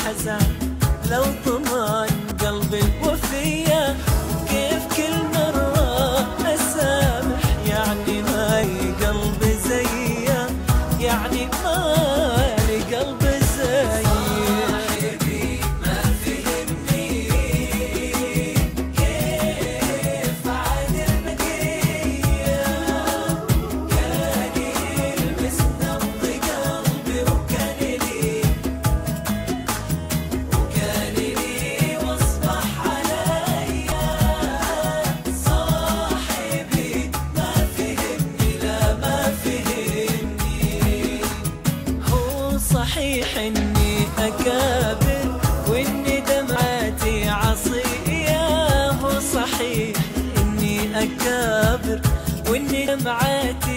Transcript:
الحزن لو ضمان قلبي وفيا، كيف كل مرة أسامح يعني ما لي قلبي زيه، يعني ما لي قلبي زيه. صاحبي ما فهمني كيف عاد البقية، كان يلمس نبض قلبي وكان لي واصبح عليا. صاحبي ما فهمني، لا ما فهمني. هو صحيح اني اكابر واني دمعتي عصية، هو صحيح اني اكابر واني دمعتي